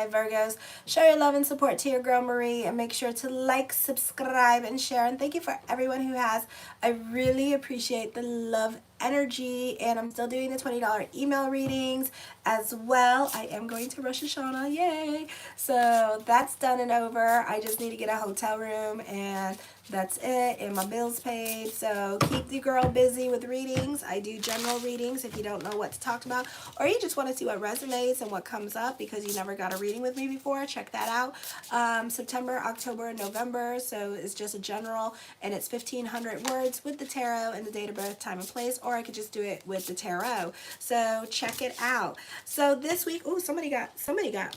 my Virgos. Show your love and support to your girl Marie, and make sure to like, subscribe, and share. And thank you for everyone who has. I really appreciate the love energy, and I'm still doing the $20 email readings as well. I am going to Rosh Hashanah, yay! So that's done and over. I just need to get a hotel room, and that's it, and my bills paid. So keep the girl busy with readings. I do general readings if you don't know what to talk about, or you just want to see what resonates and what comes up because you never got a reading with me before. Check that out. September, October, and November. So it's just a general, and it's 1,500 words with the tarot and the date of birth, time, and place, or I could just do it with the tarot. So check it out. So this week, oh, somebody got,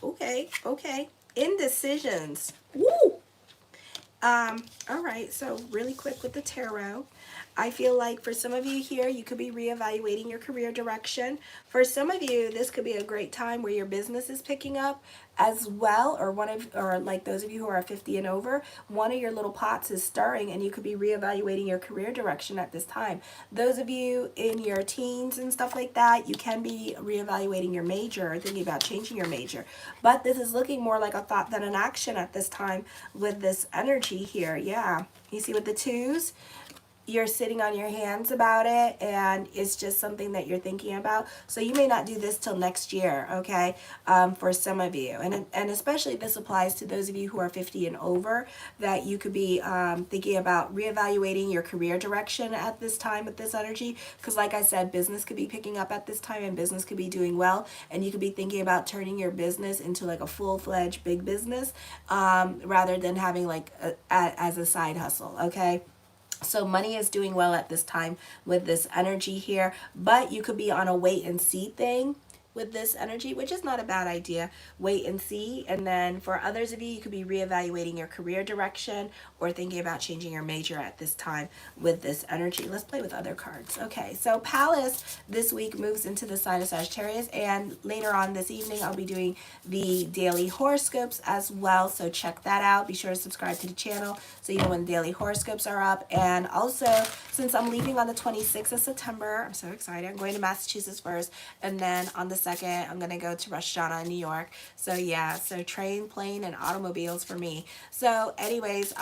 okay, indecisions. Woo! All right, so really quick with the tarot. I feel like for some of you here, you could be reevaluating your career direction. For some of you, this could be a great time where your business is picking up as well, or like those of you who are 50 and over, one of your little pots is stirring and you could be reevaluating your career direction at this time. Those of you in your teens and stuff like that, you can be reevaluating your major or thinking about changing your major. But this is looking more like a thought than an action at this time with this energy here. Yeah, you see with the twos? You're sitting on your hands about it, and it's just something that you're thinking about. So you may not do this till next year, okay, for some of you. And especially this applies to those of you who are 50 and over, that you could be thinking about reevaluating your career direction at this time with this energy. Because like I said, business could be picking up at this time, and business could be doing well. And you could be thinking about turning your business into like a full-fledged big business rather than having like as a side hustle, okay? So money is doing well at this time with this energy here, but you could be on a wait and see thing with this energy, which is not a bad idea. Wait and see. And then for others of you, you could be reevaluating your career direction or thinking about changing your major at this time with this energy. Let's play with other cards. Okay, so Palace this week moves into the sign of Sagittarius, and later on this evening I'll be doing the daily horoscopes as well, so check that out. Be sure to subscribe to the channel so you know when daily horoscopes are up. And also, since I'm leaving on the 26th of September, I'm so excited. I'm going to Massachusetts first, and then on the 2nd I'm gonna go to Rosh Hashanah in New York. So yeah, so train, plane, and automobiles for me. So anyways,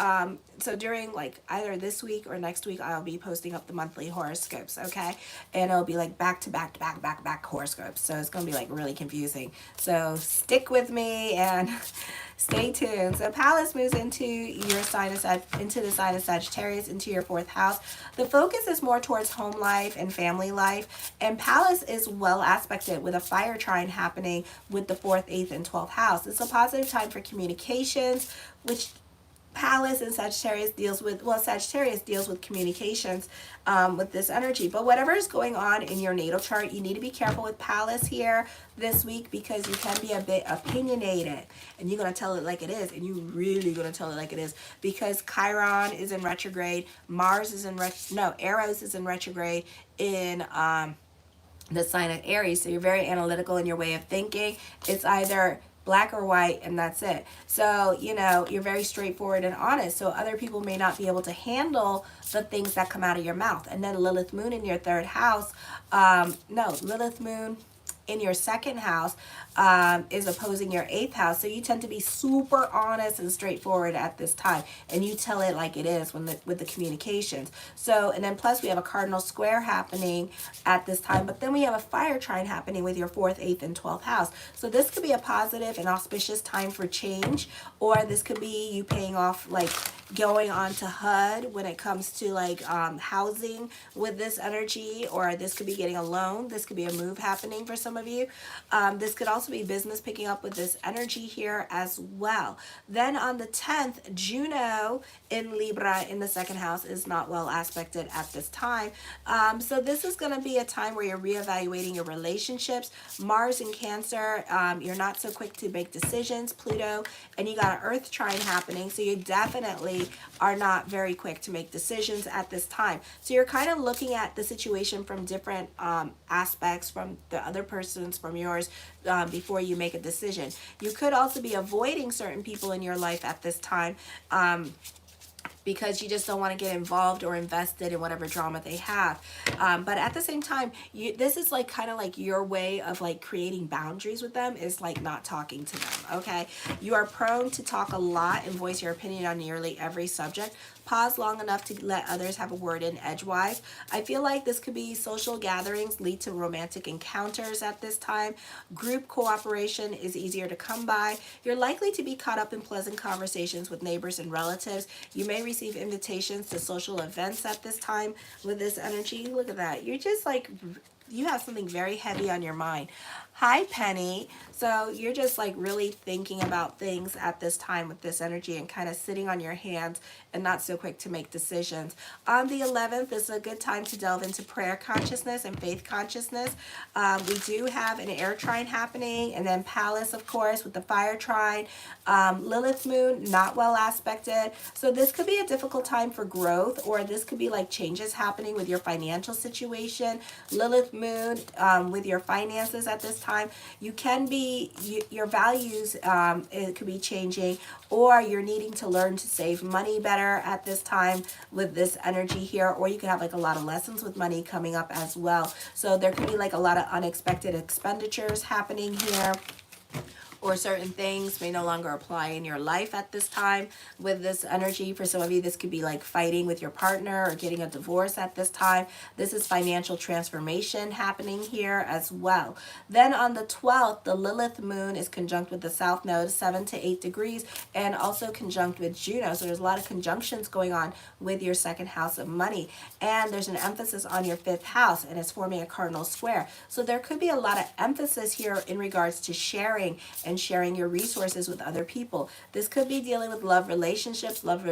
so during like either this week or next week, I'll be posting up the monthly horoscopes, okay? And it'll be like back to back to back back back horoscopes. So it's gonna be like really confusing. So stick with me and stay tuned. So Palace moves into your sign of into the sign of Sagittarius, into your 4th house. The focus is more towards home life and family life, and Palace is well aspected with a fire trine happening with the 4th, 8th, and 12th house. It's a positive time for communications, which Palace and Sagittarius deals with, well, Sagittarius deals with communications with this energy. But whatever is going on in your natal chart, you need to be careful with Palace here this week, because you can be a bit opinionated, and you're going to tell it like it is, and you're really going to tell it like it is, because Chiron is in retrograde, Mars is in Eros is in retrograde in the sign of Aries. So you're very analytical in your way of thinking. It's either black or white, and that's it. So, you know, you're very straightforward and honest. So other people may not be able to handle the things that come out of your mouth. And then Lilith Moon in your 3rd house, Lilith Moon in your 2nd house is opposing your 8th house. So you tend to be super honest and straightforward at this time, and you tell it like it is with the communications. So, and then plus we have a cardinal square happening at this time, but then we have a fire trine happening with your 4th, 8th, and 12th house. So this could be a positive and auspicious time for change, or this could be you paying off, like going on to HUD when it comes to like housing with this energy, or this could be getting a loan. This could be a move happening for some of you. This could also be business picking up with this energy here as well. Then on the 10th, Juno in Libra in the 2nd house is not well aspected at this time. So this is going to be a time where you're reevaluating your relationships. Mars in Cancer, you're not so quick to make decisions. Pluto, and you got an Earth trine happening, so you definitely are not very quick to make decisions at this time. So you're kind of looking at the situation from different aspects, from the other person's, from yours, before you make a decision. You could also be avoiding certain people in your life at this time. because you just don't want to get involved or invested in whatever drama they have. But at the same time, this is like kind of like your way of like creating boundaries with them, is like not talking to them, okay? You are prone to talk a lot and voice your opinion on nearly every subject. Pause long enough to let others have a word in edgewise. I feel like this could be social gatherings lead to romantic encounters at this time. Group cooperation is easier to come by. You're likely to be caught up in pleasant conversations with neighbors and relatives. You may receive invitations to social events at this time with this energy. Look at that. You're just like, you have something very heavy on your mind. Hi, Penny. So you're just like really thinking about things at this time with this energy and kind of sitting on your hands and not so quick to make decisions. On the 11th, this is a good time to delve into prayer consciousness and faith consciousness. We do have an air trine happening, and then Palace, of course, with the fire trine. Lilith moon, not well aspected. So this could be a difficult time for growth, or this could be like changes happening with your financial situation. Lilith moon with your finances at this time. You can be, your values, it could be changing, or you're needing to learn to save money better at this time with this energy here, or you could have like a lot of lessons with money coming up as well. So there could be like a lot of unexpected expenditures happening here, or certain things may no longer apply in your life at this time with this energy. For some of you, this could be like fighting with your partner or getting a divorce at this time. This is financial transformation happening here as well. Then on the 12th, the Lilith moon is conjunct with the South Node, 7 to 8 degrees, and also conjunct with Juno. So there's a lot of conjunctions going on with your second house of money. And there's an emphasis on your 5th house, and it's forming a cardinal square. So there could be a lot of emphasis here in regards to sharing and sharing your resources with other people. This could be dealing with love relationships. Love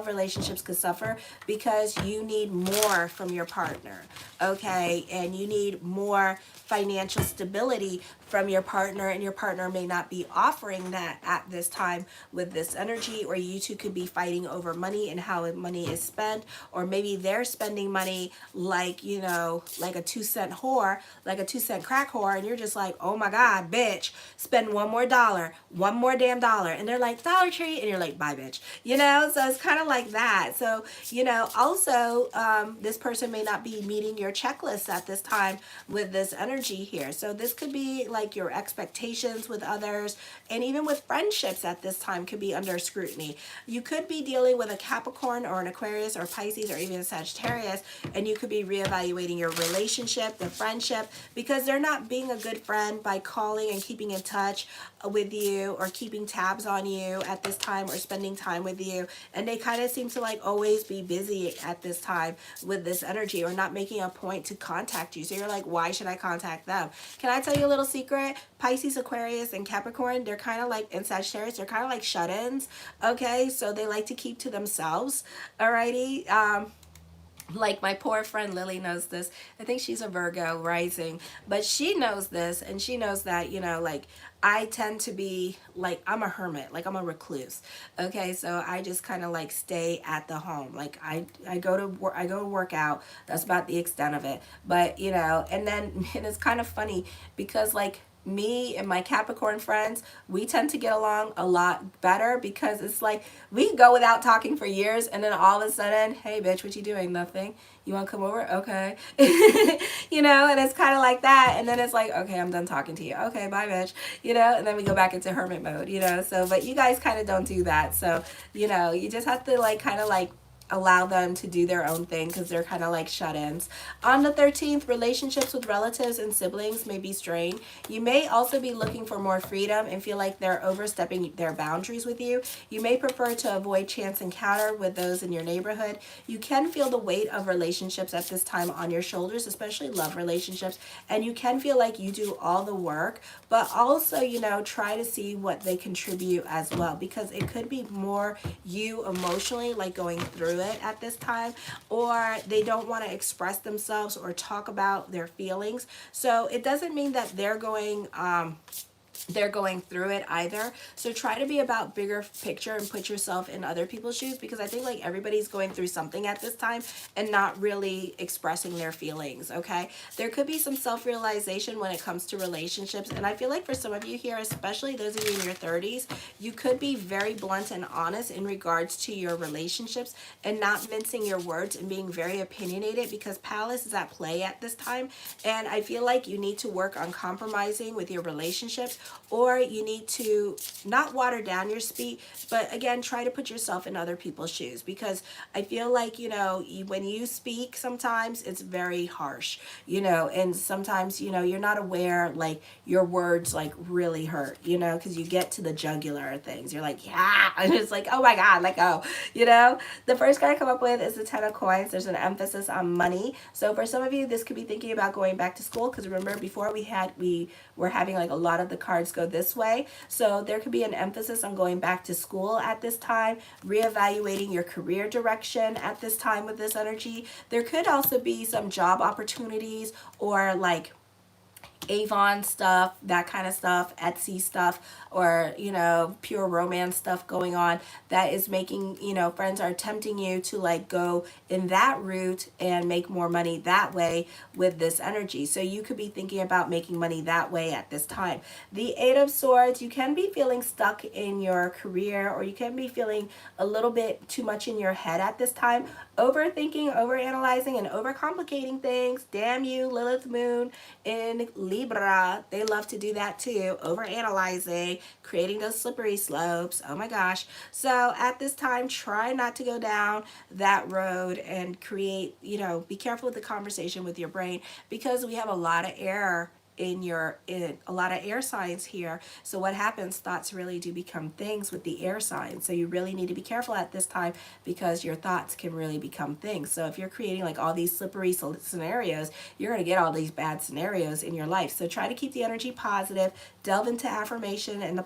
relationships could suffer because you need more from your partner, okay? And you need more financial stability from your partner, and your partner may not be offering that at this time with this energy, or you two could be fighting over money and how money is spent, or maybe they're spending money like, you know, like a 2-cent whore, like a 2-cent crack whore, and you're just like, oh my God, bitch, spend one more dollar, one more damn dollar, and they're like, Dollar Tree, and you're like, bye, bitch, you know? So it's kind of like that. So, you know, also this person may not be meeting your checklist at this time with this energy here. So this could be like your expectations with others, and even with friendships at this time could be under scrutiny. You could be dealing with a Capricorn or an Aquarius or Pisces or even a Sagittarius, and you could be reevaluating your relationship, the friendship, because they're not being a good friend by calling and keeping in touch with you or keeping tabs on you at this time or spending time with you, and they kind of seem to like always be busy at this time with this energy, or not making a point to contact you. So you're like, why should I contact them? Can I tell you a little secret? Pisces, Aquarius, and Capricorn, they're kind of like, in Sagittarius, they're kind of like shut-ins, okay? So they like to keep to themselves, alrighty? Like my poor friend Lily knows this. I think she's a Virgo rising, but she knows this, and she knows that, you know, like I tend to be like, I'm a hermit, like I'm a recluse. Okay, so I just kind of like stay at the home. Like I go to work, I go to work out. That's about the extent of it. But you know, and then and it's kind of funny because like me and my Capricorn friends, we tend to get along a lot better because it's like we go without talking for years, and then all of a sudden, hey bitch, what you doing? Nothing. You want to come over? Okay. You know, and it's kind of like that, and then it's like, okay, I'm done talking to you. Okay, bye bitch. You know, and then we go back into hermit mode, you know. So but you guys kind of don't do that. So, you know, you just have to like kind of like allow them to do their own thing because they're kind of like shut-ins. On the 13th, relationships with relatives and siblings may be strained. You may also be looking for more freedom and feel like they're overstepping their boundaries with you. You may prefer to avoid chance encounter with those in your neighborhood. You can feel the weight of relationships at this time on your shoulders, especially love relationships, and you can feel like you do all the work, but also, you know, try to see what they contribute as well, because it could be more you emotionally like going through it at this time, or they don't want to express themselves or talk about their feelings. So it doesn't mean that they're going they're going through it either. So try to be about bigger picture and put yourself in other people's shoes, because I think like everybody's going through something at this time and not really expressing their feelings. Okay, there could be some self-realization when it comes to relationships, and I feel like for some of you here, especially those of you in your 30s, you could be very blunt and honest in regards to your relationships and not mincing your words and being very opinionated, because Palace is at play at this time. And I feel like you need to work on compromising with your relationships, or you need to not water down your speech, but again, try to put yourself in other people's shoes, because I feel like, when you speak, sometimes it's very harsh, and sometimes, you're not aware, like, your words, like, really hurt, because you get to the jugular of things. You're like, yeah, and it's like, oh my God, let go, The first card I come up with is the Ten of Coins. There's an emphasis on money. So for some of you, this could be thinking about going back to school, because remember before we were having like a lot of the cards go this way. So there could be an emphasis on going back to school at this time, reevaluating your career direction at this time with this energy. There could also be some job opportunities, or like Avon stuff, that kind of stuff, Etsy stuff, or, pure romance stuff going on that is making, friends are tempting you to like go in that route and make more money that way with this energy. So you could be thinking about making money that way at this time. The Eight of Swords, you can be feeling stuck in your career, or you can be feeling a little bit too much in your head at this time, overthinking, overanalyzing, and overcomplicating things. Damn you, Lilith Moon in Libra. They love to do that too. Overanalyzing, creating those slippery slopes. Oh my gosh. So at this time, try not to go down that road and create, be careful with the conversation with your brain, because we have a lot of air in a lot of air signs here. So what happens, thoughts really do become things with the air signs. So you really need to be careful at this time, because your thoughts can really become things. So if you're creating like all these slippery scenarios, you're going to get all these bad scenarios in your life. So try to keep the energy positive, delve into affirmation and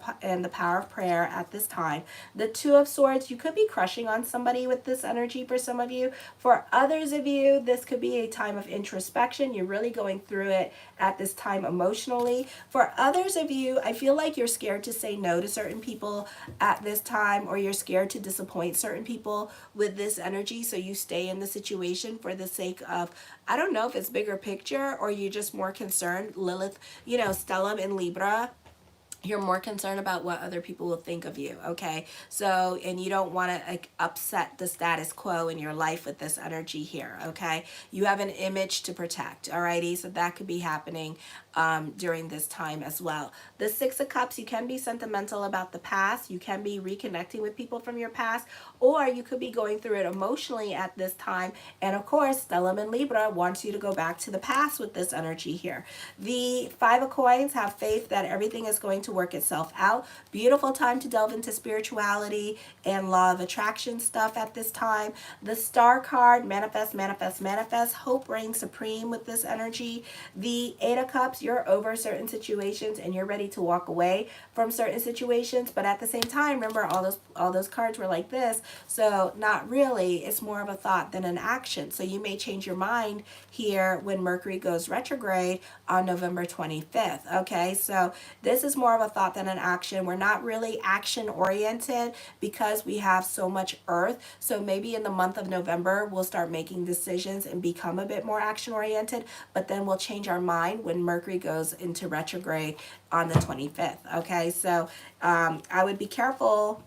the power of prayer at this time. The Two of Swords, you could be crushing on somebody with this energy for some of you. For others of you, this could be a time of introspection. You're really going through it at this time emotionally. For others of you, I feel like you're scared to say no to certain people at this time, or you're scared to disappoint certain people with this energy. So you stay in the situation for the sake of, I don't know if it's bigger picture, or you're just more concerned. Lilith, Stellum in Libra, you're more concerned about what other people will think of you, okay? So, and you don't want to like upset the status quo in your life with this energy here, okay? You have an image to protect, alrighty? So that could be happening during this time as well. The Six of Cups, you can be sentimental about the past. You can be reconnecting with people from your past, or you could be going through it emotionally at this time. And of course, Stellum in Libra wants you to go back to the past with this energy here. The Five of Coins, have faith that everything is going to work itself out. Beautiful time to delve into spirituality and law of attraction stuff at this time. The Star card, manifest, manifest, manifest. Hope reigns supreme with this energy. The Eight of Cups, you're over certain situations and you're ready to walk away from certain situations, but at the same time, remember all those cards were like this, so not really. It's more of a thought than an action. So you may change your mind here when Mercury goes retrograde on November 25th. Okay, so this is more of a thought than an action. We're not really action oriented because we have so much Earth. So maybe in the month of November we'll start making decisions and become a bit more action oriented, but then we'll change our mind when Mercury goes into retrograde on the 25th. Okay, so I would be careful.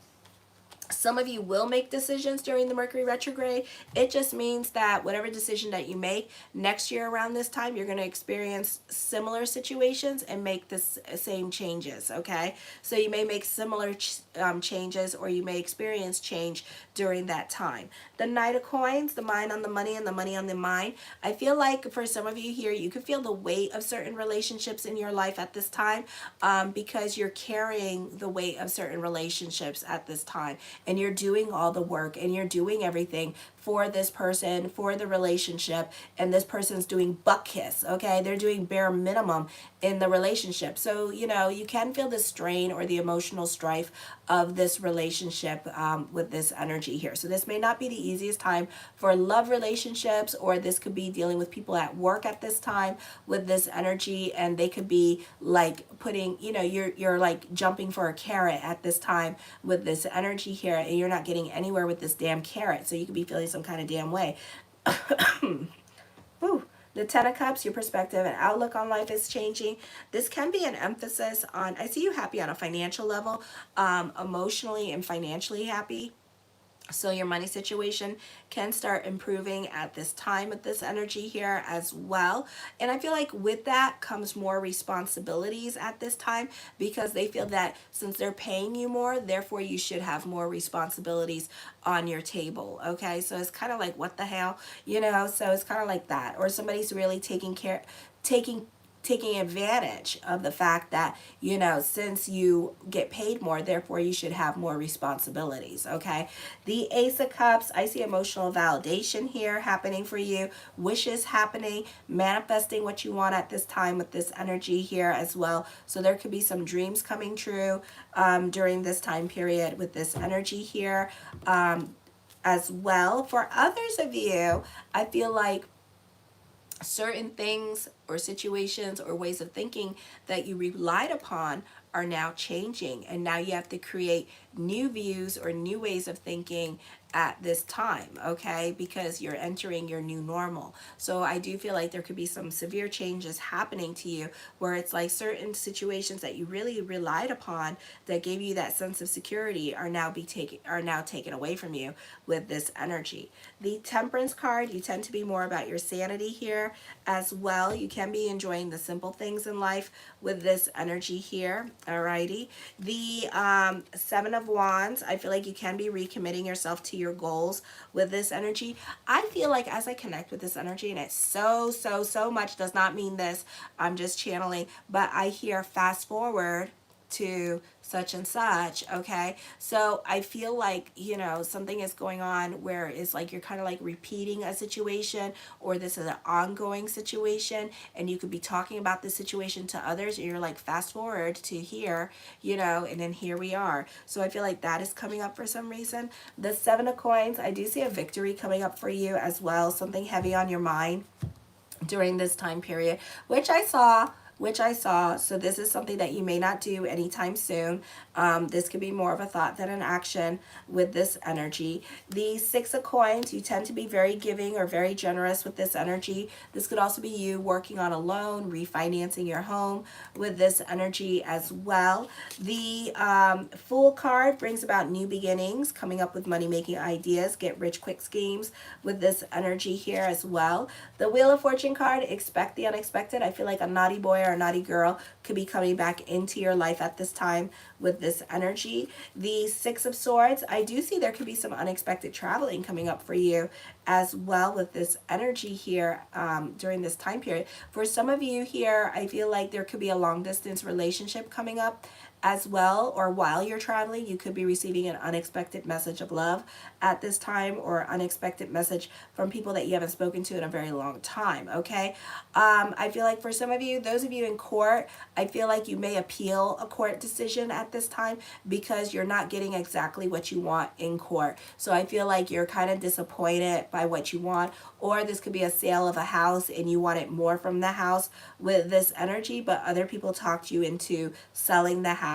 Some of you will make decisions during the Mercury retrograde. It just means that whatever decision that you make next year around this time, you're going to experience similar situations and make the same changes, okay? So you may make similar changes, or you may experience change during that time. The Knight of Coins, the mind on the money and the money on the mind. I feel like for some of you here, you could feel the weight of certain relationships in your life at this time, because you're carrying the weight of certain relationships at this time. And you're doing all the work and you're doing everything for this person, for the relationship, and this person's doing butt kiss, okay? They're doing bare minimum in the relationship. So, you know, you can feel the strain or the emotional strife of this relationship with this energy here. So this may not be the easiest time for love relationships, or this could be dealing with people at work at this time with this energy, and they could be like putting, you know, you're like jumping for a carrot at this time with this energy here, and you're not getting anywhere with this damn carrot. So you could be feeling some kind of damn way. Woo. The Ten of Cups, your perspective and outlook on life is changing. This can be an emphasis on, I see you happy on a financial level, emotionally and financially happy. So your money situation can start improving at this time with this energy here as well. And I feel like with that comes more responsibilities at this time, because they feel that since they're paying you more, therefore you should have more responsibilities on your table. Okay, so it's kind of like, what the hell, you know? So it's kind of like that. Or somebody's really taking advantage of the fact that, you know, since you get paid more, therefore you should have more responsibilities. Okay, the Ace of Cups, I see emotional validation here happening for you, wishes happening, manifesting what you want at this time with this energy here as well. So there could be some dreams coming true during this time period with this energy here as well. For others of you, I feel like certain things or situations or ways of thinking that you relied upon are now changing, and now you have to create new views or new ways of thinking at this time, okay, because you're entering your new normal. So I do feel like there could be some severe changes happening to you, where it's like certain situations that you really relied upon that gave you that sense of security are now taken away from you with this energy. The Temperance card, you tend to be more about your sanity here as well. You can be enjoying the simple things in life with this energy here. Alrighty. The Seven of Wands, I feel like you can be recommitting yourself to your goals with this energy. I feel like as I connect with this energy, and it's so much, does not mean this, I'm just channeling, but I hear fast forward to such and such, okay? So I feel like, you know, something is going on where it's like you're kind of like repeating a situation, or this is an ongoing situation, and you could be talking about this situation to others, and you're like, fast forward to here, you know, and then here we are. So I feel like that is coming up for some reason. The Seven of Coins, I do see a victory coming up for you as well, something heavy on your mind during this time period, which I saw. So this is something that you may not do anytime soon. This could be more of a thought than an action with this energy. The Six of Coins, you tend to be very giving or very generous with this energy. This could also be you working on a loan, refinancing your home with this energy as well. The Fool card brings about new beginnings, coming up with money-making ideas, get rich quick schemes with this energy here as well. The Wheel of Fortune card, expect the unexpected. I feel like a naughty boy or a naughty girl could be coming back into your life at this time with this energy. The Six of Swords, I do see there could be some unexpected traveling coming up for you as well with this energy here during this time period. For some of you here, I feel like there could be a long distance relationship coming up as well, or while you're traveling, you could be receiving an unexpected message of love at this time, or unexpected message from people that you haven't spoken to in a very long time, okay? I feel like for some of you, those of you in court, I feel like you may appeal a court decision at this time because you're not getting exactly what you want in court. So I feel like you're kind of disappointed by what you want, or this could be a sale of a house and you wanted more from the house with this energy, but other people talked you into selling the house.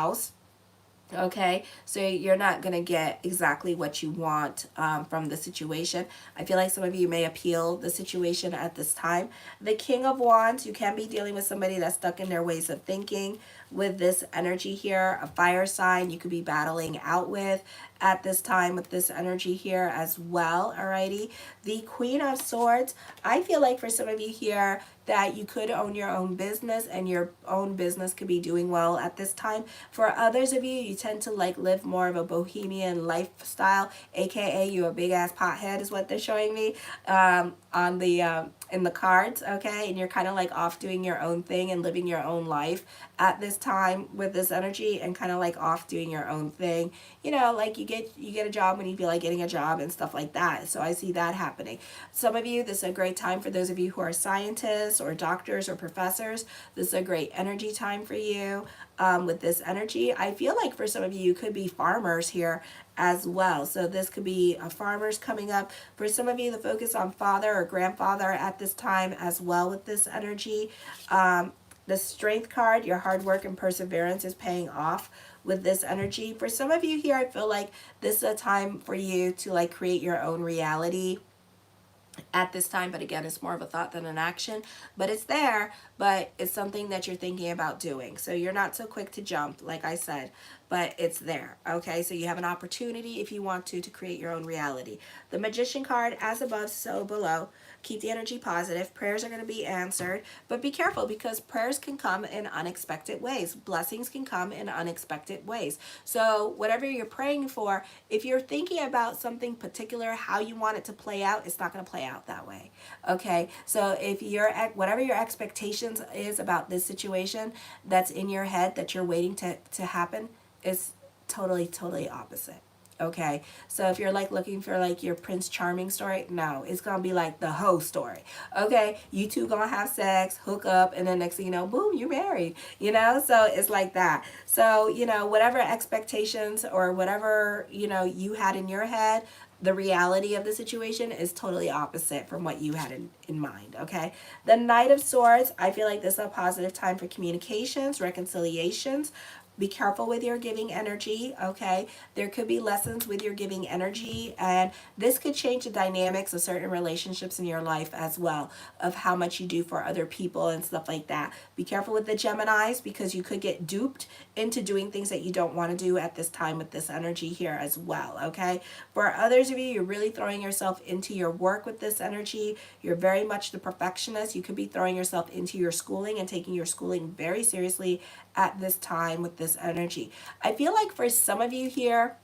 Okay, so you're not going to get exactly what you want from the situation. I feel like some of you may appeal the situation at this time. The King of Wands, you can be dealing with somebody that's stuck in their ways of thinking with this energy here. A fire sign you could be battling out with at this time with this energy here as well. Alrighty, the Queen of Swords, I feel like for some of you here that you could own your own business, and your own business could be doing well at this time. For others of you, you tend to like live more of a bohemian lifestyle, aka you a big ass pothead is what they're showing me on the in the cards, okay? And you're kind of like off doing your own thing and living your own life at this time with this energy, and kind of like off doing your own thing. You know, like you get a job when you feel like getting a job and stuff like that. So I see that happening. Some of you, this is a great time for those of you who are scientists or doctors or professors. This is a great energy time for you. With this energy, I feel like for some of you, you could be farmers here as well. So this could be farmers coming up. For some of you, the focus on father or grandfather at this time as well with this energy. The strength card, your hard work and perseverance is paying off with this energy. For some of you here, I feel like this is a time for you to like create your own reality at this time, but again, it's more of a thought than an action, but it's there, but it's something that you're thinking about doing. So you're not so quick to jump, like I said, but it's there. Okay, so you have an opportunity if you want to create your own reality. The Magician card, as above, so below. Keep the energy positive. Prayers are going to be answered, but be careful because prayers can come in unexpected ways. Blessings can come in unexpected ways. So whatever you're praying for, if you're thinking about something particular, how you want it to play out, it's not going to play out that way. Okay, so if you're at whatever your expectations is about this situation that's in your head that you're waiting to happen, is totally opposite. Okay, so if you're like looking for like your Prince Charming story, no, it's gonna be like the hoe story. Okay, you two gonna have sex, hook up, and then next thing you know, boom, you're married. You know, so it's like that. So you know, whatever expectations or whatever you know you had in your head, the reality of the situation is totally opposite from what you had in mind. Okay, the Knight of Swords, I feel like this is a positive time for communications, reconciliations. Be careful with your giving energy, okay? There could be lessons with your giving energy, and this could change the dynamics of certain relationships in your life as well, of how much you do for other people and stuff like that. Be careful with the Geminis because you could get duped into doing things that you don't want to do at this time with this energy here as well, okay? For others of you, you're really throwing yourself into your work with this energy. You're very much the perfectionist. You could be throwing yourself into your schooling and taking your schooling very seriously at this time with this energy. I feel like for some of you here,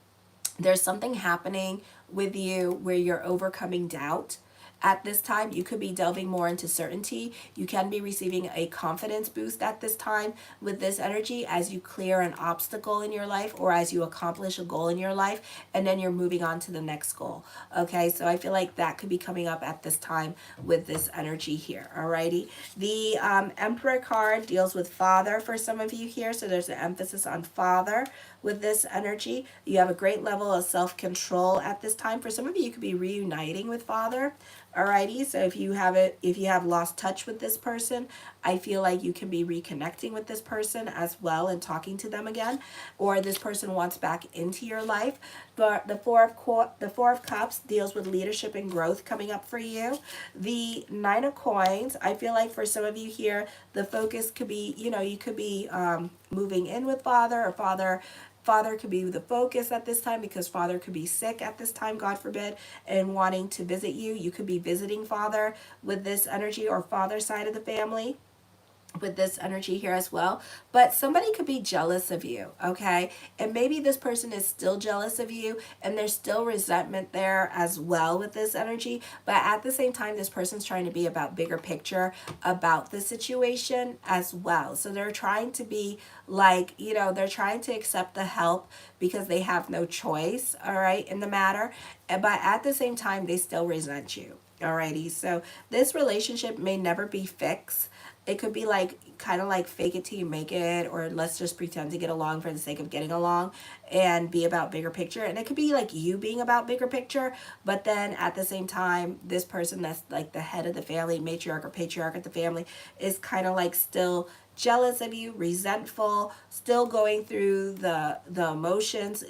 there's something happening with you where you're overcoming doubt. At this time, you could be delving more into certainty. You can be receiving a confidence boost at this time with this energy as you clear an obstacle in your life or as you accomplish a goal in your life, and then you're moving on to the next goal. Okay, so I feel like that could be coming up at this time with this energy here. Alrighty, the Emperor card deals with father for some of you here, so there's an emphasis on father with this energy. You have a great level of self-control at this time. For some of you, you could be reuniting with father. Alrighty, so if you have lost touch with this person, I feel like you can be reconnecting with this person as well and talking to them again, or this person wants back into your life. But the Four of Cups deals with leadership and growth coming up for you. The Nine of Coins, I feel like for some of you here, the focus could be, you know, you could be moving in with father, or Father could be the focus at this time because father could be sick at this time, God forbid, and wanting to visit you. You could be visiting father with this energy, or father side of the family with this energy here as well. But somebody could be jealous of you, okay? And maybe this person is still jealous of you and there's still resentment there as well with this energy. But at the same time, this person's trying to be about bigger picture about the situation as well. So they're trying to be like, you know, they're trying to accept the help because they have no choice, all right, in the matter. But at the same time, they still resent you. Alrighty, so this relationship may never be fixed. It could be like kind of like fake it till you make it, or let's just pretend to get along for the sake of getting along and be about bigger picture. And it could be like you being about bigger picture, but then at the same time, this person that's like the head of the family, matriarch or patriarch of the family, is kind of like still jealous of you, resentful, still going through the emotions.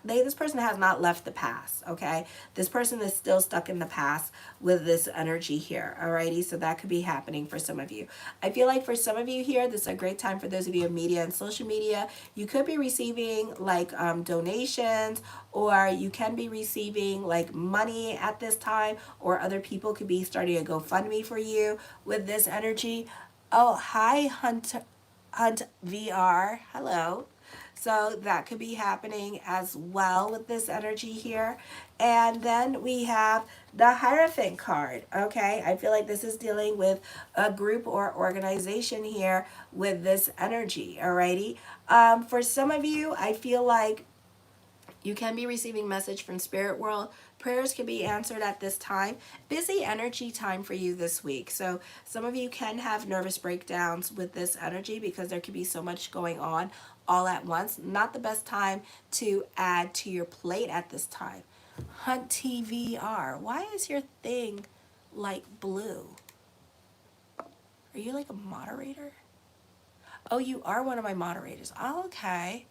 This person has not left the past, okay? This person is still stuck in the past with this energy here, alrighty? So that could be happening for some of you. I feel like for some of you here, this is a great time for those of you in media and social media. You could be receiving like donations, or you can be receiving like money at this time, or other people could be starting a GoFundMe for you with this energy. Oh, hi, Hunt VR. Hello. So that could be happening as well with this energy here. And then we have the Hierophant card. Okay, I feel like this is dealing with a group or organization here with this energy. Alrighty. For some of you, I feel like you can be receiving message from spirit world. Prayers can be answered at this time. Busy energy time for you this week. So some of you can have nervous breakdowns with this energy because there could be so much going on all at once. Not the best time to add to your plate at this time. Hunt TVR. Why is your thing like blue? Are you like a moderator? Oh, you are one of my moderators. Oh, okay.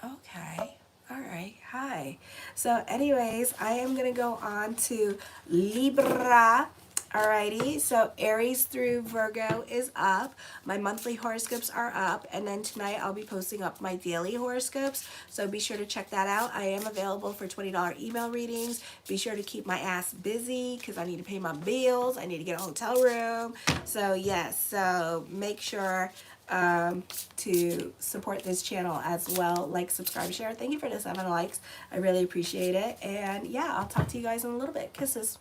Okay. All right. Hi. So anyways, I am going to go on to Libra. Alrighty, so Aries through Virgo is up. My monthly horoscopes are up, and then tonight I'll be posting up my daily horoscopes. So be sure to check that out. I am available for $20 email readings. Be sure to keep my ass busy because I need to pay my bills. I need to get a hotel room. So yes, so make sure to support this channel as well. Like, subscribe, share. Thank you for the 7 likes. I really appreciate it. And yeah, I'll talk to you guys in a little bit. Kisses.